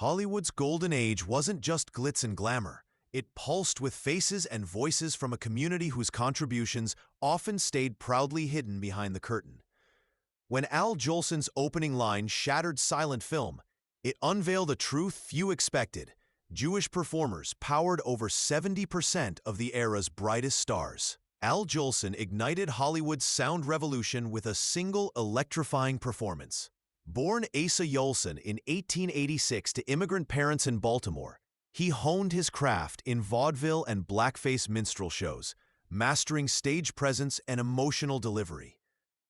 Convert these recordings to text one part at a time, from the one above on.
Hollywood's golden age wasn't just glitz and glamour. It pulsed with faces and voices from a community whose contributions often stayed proudly hidden behind the curtain. When Al Jolson's opening line shattered silent film, it unveiled a truth few expected. Jewish performers powered over 70% of the era's brightest stars. Al Jolson ignited Hollywood's sound revolution with a single electrifying performance. Born Asa Jolson in 1886 to immigrant parents in Baltimore, he honed his craft in vaudeville and blackface minstrel shows, mastering stage presence and emotional delivery.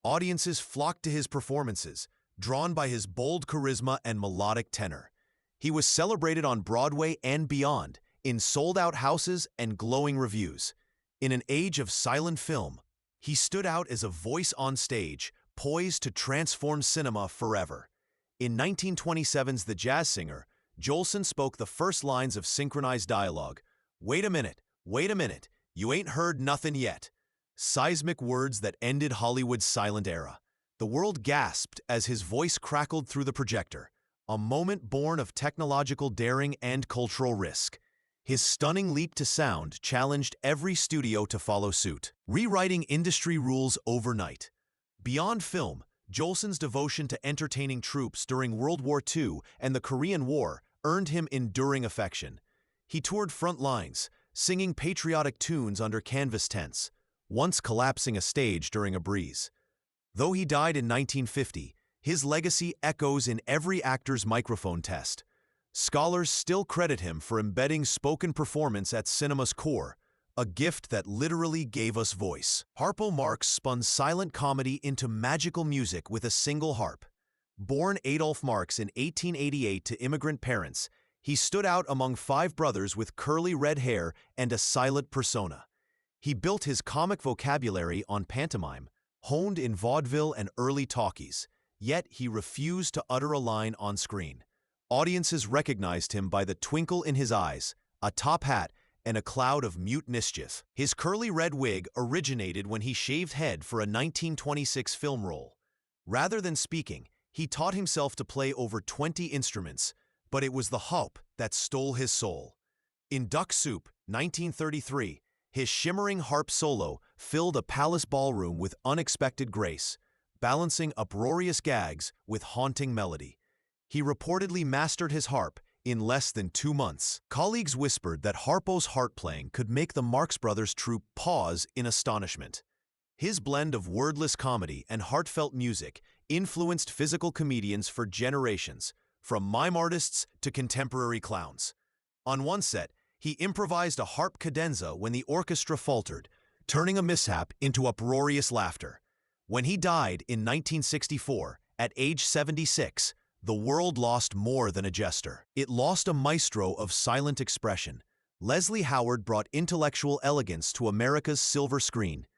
Audiences flocked to his performances, drawn by his bold charisma and melodic tenor. He was celebrated on Broadway and beyond, in sold-out houses and glowing reviews. In an age of silent film, he stood out as a voice on stage, poised to transform cinema forever. In 1927's The Jazz Singer, Jolson spoke the first lines of synchronized dialogue. Wait a minute, you ain't heard nothing yet." Seismic words that ended Hollywood's silent era. The world gasped as his voice crackled through the projector, a moment born of technological daring and cultural risk. His stunning leap to sound challenged every studio to follow suit, rewriting industry rules overnight. Beyond film, Jolson's devotion to entertaining troops during World War II and the Korean War earned him enduring affection. He toured front lines, singing patriotic tunes under canvas tents, once collapsing a stage during a breeze. Though he died in 1950, his legacy echoes in every actor's microphone test. Scholars still credit him for embedding spoken performance at cinema's core, a gift that literally gave us voice. Harpo Marx spun silent comedy into magical music with a single harp. Born Adolf Marx in 1888 to immigrant parents, he stood out among 5 brothers with curly red hair and a silent persona. He built his comic vocabulary on pantomime, honed in vaudeville and early talkies, yet he refused to utter a line on screen. Audiences recognized him by the twinkle in his eyes, a top hat, and a cloud of mute mischief. His curly red wig originated when he shaved head for a 1926 film role. Rather than speaking, he taught himself to play over 20 instruments, but it was the harp that stole his soul. In Duck Soup, 1933, his shimmering harp solo filled a palace ballroom with unexpected grace, balancing uproarious gags with haunting melody. He reportedly mastered his harp in less than 2 months. Colleagues whispered that Harpo's harp playing could make the Marx Brothers troupe pause in astonishment. His blend of wordless comedy and heartfelt music influenced physical comedians for generations, from mime artists to contemporary clowns. On one set, he improvised a harp cadenza when the orchestra faltered, turning a mishap into uproarious laughter. When he died in 1964, at age 76, the world lost more than a jester. It lost a maestro of silent expression. Leslie Howard brought intellectual elegance to America's silver screen.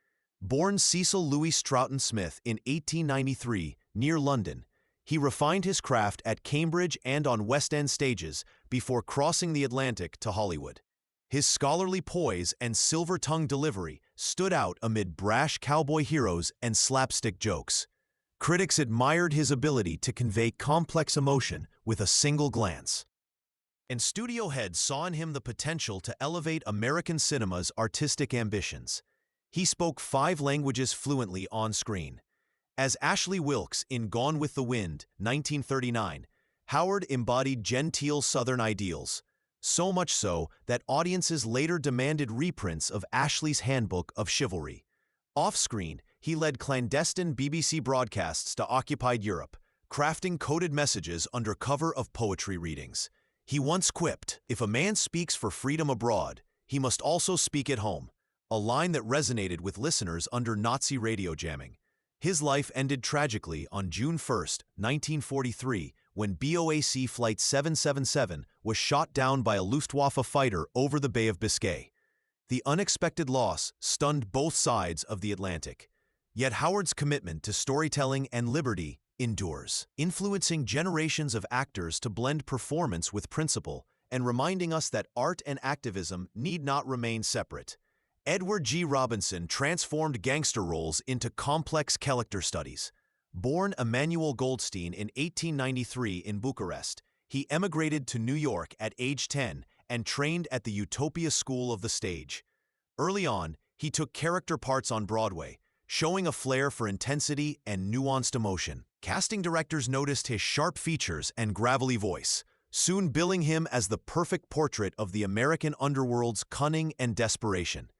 Born Cecil Louis Stroughton Smith in 1893, near London, he refined his craft at Cambridge and on West End stages before crossing the Atlantic to Hollywood. His scholarly poise and silver-tongued delivery stood out amid brash cowboy heroes and slapstick jokes. Critics admired his ability to convey complex emotion with a single glance. And studio heads saw in him the potential to elevate American cinema's artistic ambitions. He spoke 5 languages fluently on screen. As Ashley Wilkes in Gone with the Wind, 1939, Howard embodied genteel Southern ideals, so much so that audiences later demanded reprints of Ashley's Handbook of Chivalry. Off-screen, he led clandestine BBC broadcasts to occupied Europe, crafting coded messages under cover of poetry readings. He once quipped, "If a man speaks for freedom abroad, he must also speak at home," a line that resonated with listeners under Nazi radio jamming. His life ended tragically on June 1, 1943, when BOAC Flight 777 was shot down by a Luftwaffe fighter over the Bay of Biscay. The unexpected loss stunned both sides of the Atlantic. Yet Howard's commitment to storytelling and liberty endures, influencing generations of actors to blend performance with principle and reminding us that art and activism need not remain separate. Edward G. Robinson transformed gangster roles into complex character studies. Born Emanuel Goldstein in 1893 in Bucharest, He emigrated to New York at age 10 and trained at the Utopia School of the Stage. Early on, he took character parts on Broadway, showing a flair for intensity and nuanced emotion. Casting directors noticed his sharp features and gravelly voice, soon billing him as the perfect portrait of the American underworld's cunning and desperation.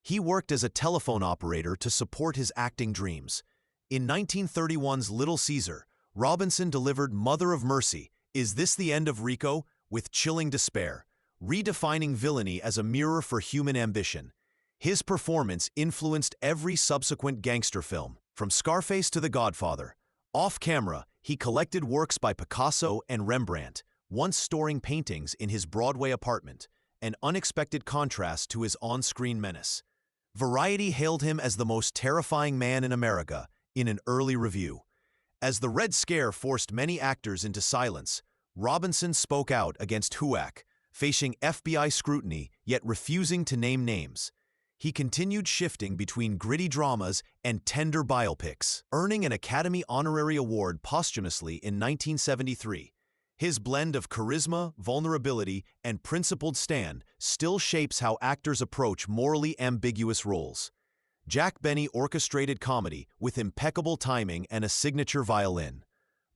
He worked as a telephone operator to support his acting dreams. In 1931's Little Caesar, Robinson delivered Mother of Mercy, Is This the End of Rico? With chilling despair, redefining villainy as a mirror for human ambition. His performance influenced every subsequent gangster film, from Scarface to The Godfather. Off-camera, he collected works by Picasso and Rembrandt, once storing paintings in his Broadway apartment, an unexpected contrast to his on-screen menace. Variety hailed him as the most terrifying man in America in an early review. As the Red Scare forced many actors into silence, Robinson spoke out against HUAC, facing FBI scrutiny yet refusing to name names. He continued shifting between gritty dramas and tender biopics, earning an Academy Honorary Award posthumously in 1973. His blend of charisma, vulnerability, and principled stand still shapes how actors approach morally ambiguous roles. Jack Benny orchestrated comedy with impeccable timing and a signature violin.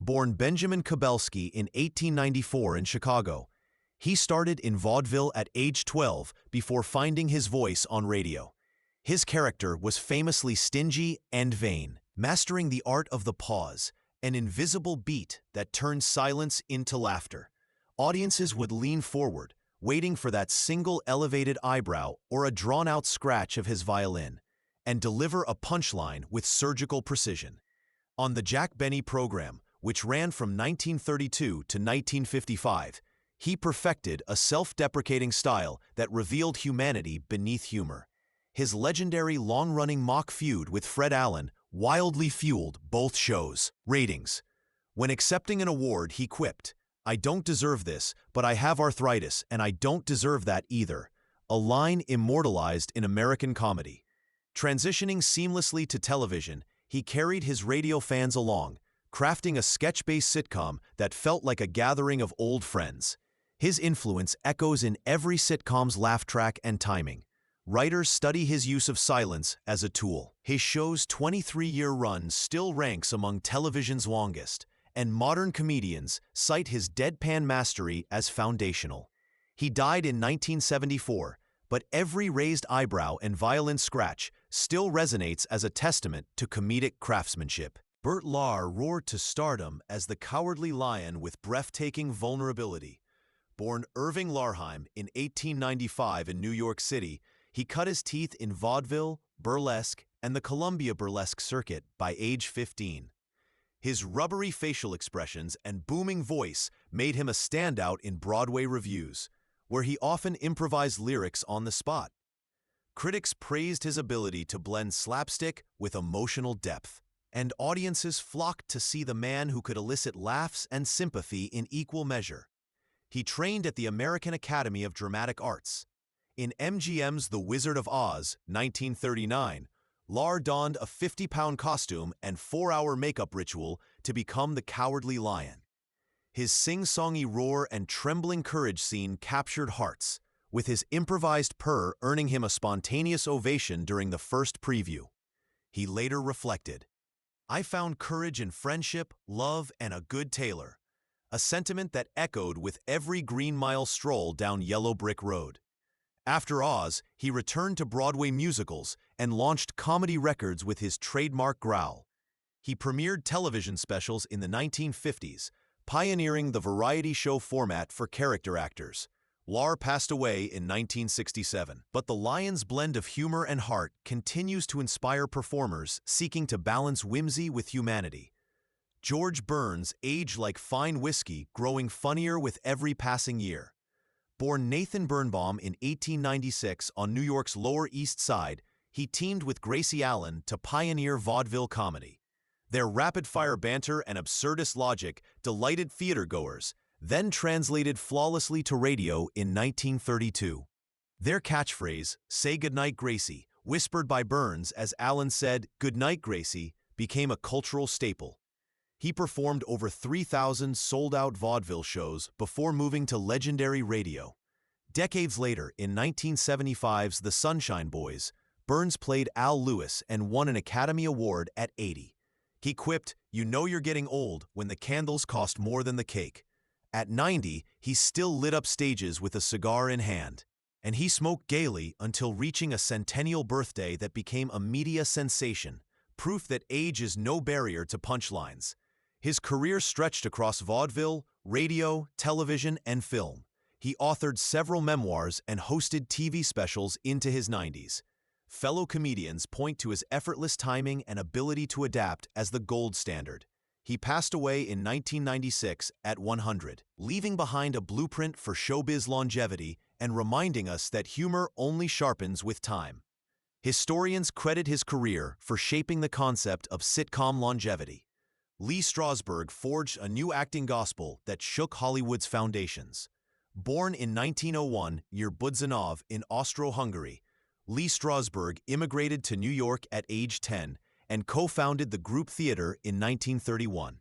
Born Benjamin Kubelski in 1894 in Chicago, he started in vaudeville at age 12 before finding his voice on radio. His character was famously stingy and vain, mastering the art of the pause, an invisible beat that turned silence into laughter. Audiences would lean forward, waiting for that single elevated eyebrow or a drawn-out scratch of his violin, and deliver a punchline with surgical precision. On the Jack Benny program, which ran from 1932 to 1955, he perfected a self-deprecating style that revealed humanity beneath humor. His legendary long-running mock feud with Fred Allen wildly fueled both shows' ratings. When accepting an award, he quipped, "I don't deserve this, but I have arthritis, and I don't deserve that either," a line immortalized in American comedy. Transitioning seamlessly to television, he carried his radio fans along, crafting a sketch-based sitcom that felt like a gathering of old friends. His influence echoes in every sitcom's laugh track and timing. Writers study his use of silence as a tool. His show's 23-year run still ranks among television's longest, and modern comedians cite his deadpan mastery as foundational. He died in 1974, but every raised eyebrow and violin scratch still resonates as a testament to comedic craftsmanship. Bert Lahr roared to stardom as the Cowardly Lion with breathtaking vulnerability. Born Irving Lahrheim in 1895 in New York City, he cut his teeth in vaudeville, burlesque, and the Columbia burlesque circuit by age 15. His rubbery facial expressions and booming voice made him a standout in Broadway reviews, where he often improvised lyrics on the spot. Critics praised his ability to blend slapstick with emotional depth, and audiences flocked to see the man who could elicit laughs and sympathy in equal measure. He trained at the American Academy of Dramatic Arts. In MGM's The Wizard of Oz, 1939, Lahr donned a 50-pound costume and 4-hour makeup ritual to become the Cowardly Lion. His sing-songy roar and trembling courage scene captured hearts, with his improvised purr earning him a spontaneous ovation during the first preview. He later reflected, "I found courage in friendship, love, and a good tailor," a sentiment that echoed with every Green Mile stroll down Yellow Brick Road. After Oz, he returned to Broadway musicals and launched comedy records with his trademark growl. He premiered television specials in the 1950s, pioneering the variety show format for character actors. Lahr passed away in 1967, but the Lion's blend of humor and heart continues to inspire performers seeking to balance whimsy with humanity. George Burns aged like fine whiskey, growing funnier with every passing year. Born Nathan Birnbaum in 1896 on New York's Lower East Side, he teamed with Gracie Allen to pioneer vaudeville comedy. Their rapid-fire banter and absurdist logic delighted theatergoers, then translated flawlessly to radio in 1932. Their catchphrase, "Say goodnight, Gracie," whispered by Burns as Allen said, "Goodnight, Gracie," became a cultural staple. He performed over 3,000 sold-out vaudeville shows before moving to legendary radio. Decades later, in 1975's The Sunshine Boys, Burns played Al Lewis and won an Academy Award at 80. He quipped, "You know you're getting old when the candles cost more than the cake." At 90, he still lit up stages with a cigar in hand. And he smoked gaily until reaching a centennial birthday that became a media sensation, proof that age is no barrier to punchlines. His career stretched across vaudeville, radio, television, and film. He authored several memoirs and hosted TV specials into his 90s. Fellow comedians point to his effortless timing and ability to adapt as the gold standard. He passed away in 1996 at 100, leaving behind a blueprint for showbiz longevity and reminding us that humor only sharpens with time. Historians credit his career for shaping the concept of sitcom longevity. Lee Strasberg forged a new acting gospel that shook Hollywood's foundations. Born in 1901 near Budzanov in Austro-Hungary, Lee Strasberg immigrated to New York at age 10 and co-founded the Group Theater in 1931.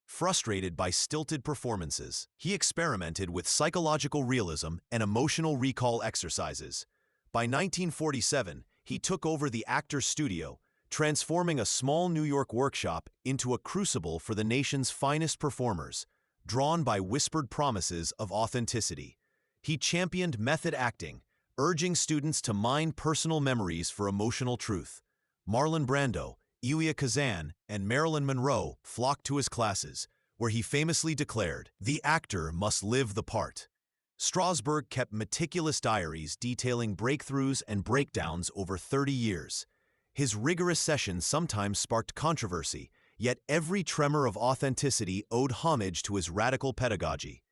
Frustrated by stilted performances, he experimented with psychological realism and emotional recall exercises. By 1947, he took over the Actors Studio, transforming a small New York workshop into a crucible for the nation's finest performers, drawn by whispered promises of authenticity. He championed method acting, urging students to mine personal memories for emotional truth. Marlon Brando, Elia Kazan, and Marilyn Monroe flocked to his classes, where he famously declared, "The actor must live the part." Strasberg kept meticulous diaries detailing breakthroughs and breakdowns over 30 years. His rigorous sessions sometimes sparked controversy, yet every tremor of authenticity owed homage to his radical pedagogy.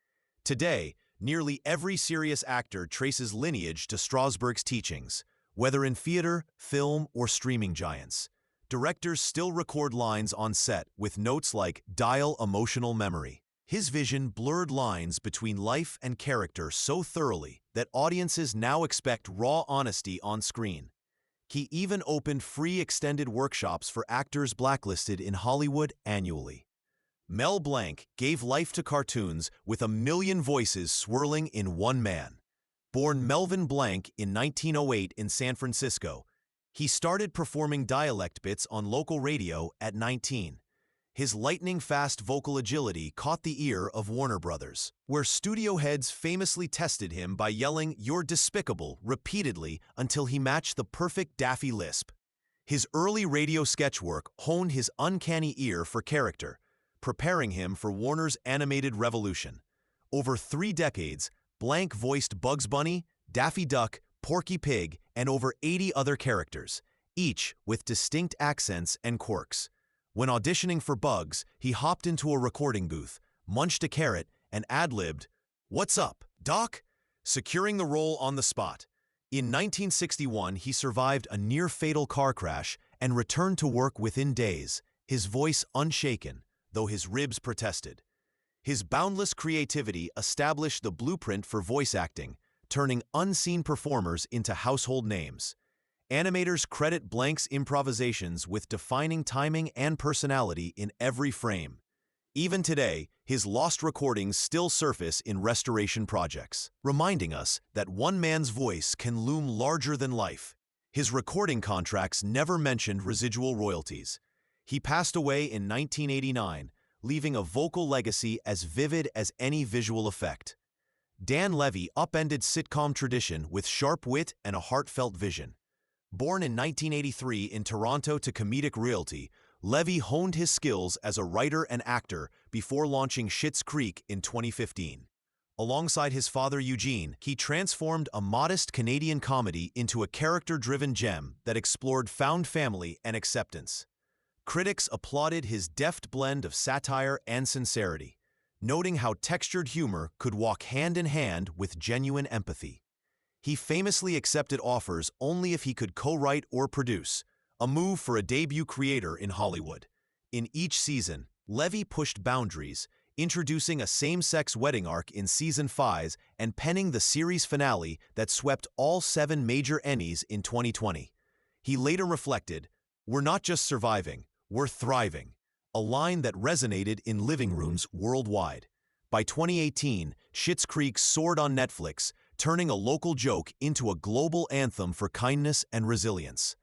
Today, nearly every serious actor traces lineage to Strasberg's teachings, whether in theater, film, or streaming giants. Directors still record lines on set with notes like "dial emotional memory." His vision blurred lines between life and character so thoroughly that audiences now expect raw honesty on screen. He even opened free extended workshops for actors blacklisted in Hollywood annually. Mel Blanc gave life to cartoons with 1,000,000 voices swirling in one man. Born Melvin Blanc in 1908 in San Francisco, he started performing dialect bits on local radio at 19. His lightning-fast vocal agility caught the ear of Warner Brothers, where studio heads famously tested him by yelling, "You're despicable," repeatedly until he matched the perfect Daffy lisp. His early radio sketch work honed his uncanny ear for character, preparing him for Warner's animated revolution. Over 3 decades, Blanc voiced Bugs Bunny, Daffy Duck, Porky Pig, and over 80 other characters, each with distinct accents and quirks. When auditioning for Bugs, he hopped into a recording booth, munched a carrot, and ad-libbed, "What's up, Doc?" securing the role on the spot. In 1961, he survived a near-fatal car crash and returned to work within days, his voice unshaken, though his ribs protested. His boundless creativity established the blueprint for voice acting, turning unseen performers into household names. Animators credit Blanc's improvisations with defining timing and personality in every frame. Even today, his lost recordings still surface in restoration projects, reminding us that one man's voice can loom larger than life. His recording contracts never mentioned residual royalties. He passed away in 1989, leaving a vocal legacy as vivid as any visual effect. Dan Levy upended sitcom tradition with sharp wit and a heartfelt vision. Born in 1983 in Toronto to comedic realty, Levy honed his skills as a writer and actor before launching Schitt's Creek in 2015. Alongside his father Eugene, he transformed a modest Canadian comedy into a character-driven gem that explored found family and acceptance. Critics applauded his deft blend of satire and sincerity, noting how textured humor could walk hand in hand with genuine empathy. He famously accepted offers only if he could co-write or produce, a move for a debut creator in Hollywood. In each season, Levy pushed boundaries, introducing a same-sex wedding arc in Season 5 and penning the series finale that swept all 7 major Emmys in 2020. He later reflected, "We're not just surviving, we're thriving," a line that resonated in living rooms worldwide. By 2018, Schitt's Creek soared on Netflix, turning a local joke into a global anthem for kindness and resilience.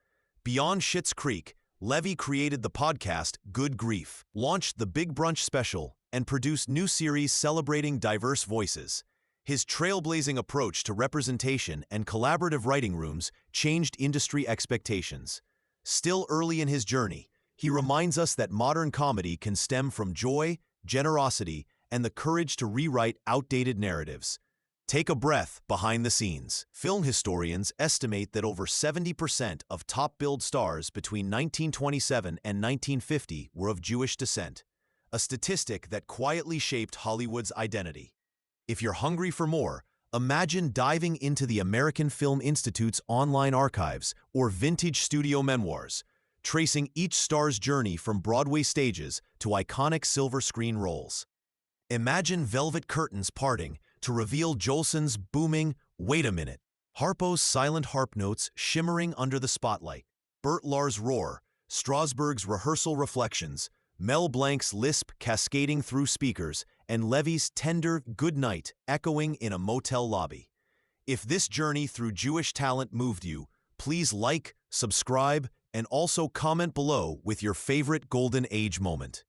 Beyond Schitt's Creek, Levy created the podcast Good Grief, launched the Big Brunch Special, and produced new series celebrating diverse voices. His trailblazing approach to representation and collaborative writing rooms changed industry expectations. Still early in his journey, he reminds us that modern comedy can stem from joy, generosity, and the courage to rewrite outdated narratives. Take a breath behind the scenes. Film historians estimate that over 70% of top-billed stars between 1927 and 1950 were of Jewish descent, a statistic that quietly shaped Hollywood's identity. If you're hungry for more, imagine diving into the American Film Institute's online archives or vintage studio memoirs, tracing each star's journey from Broadway stages to iconic silver screen roles. Imagine velvet curtains parting to reveal Jolson's booming, "Wait a minute," Harpo's silent harp notes shimmering under the spotlight, Bert Lahr's roar, Strasberg's rehearsal reflections, Mel Blanc's lisp cascading through speakers, and Levy's tender "good night" echoing in a motel lobby. If this journey through Jewish talent moved you, please like, subscribe, and also comment below with your favorite Golden Age moment.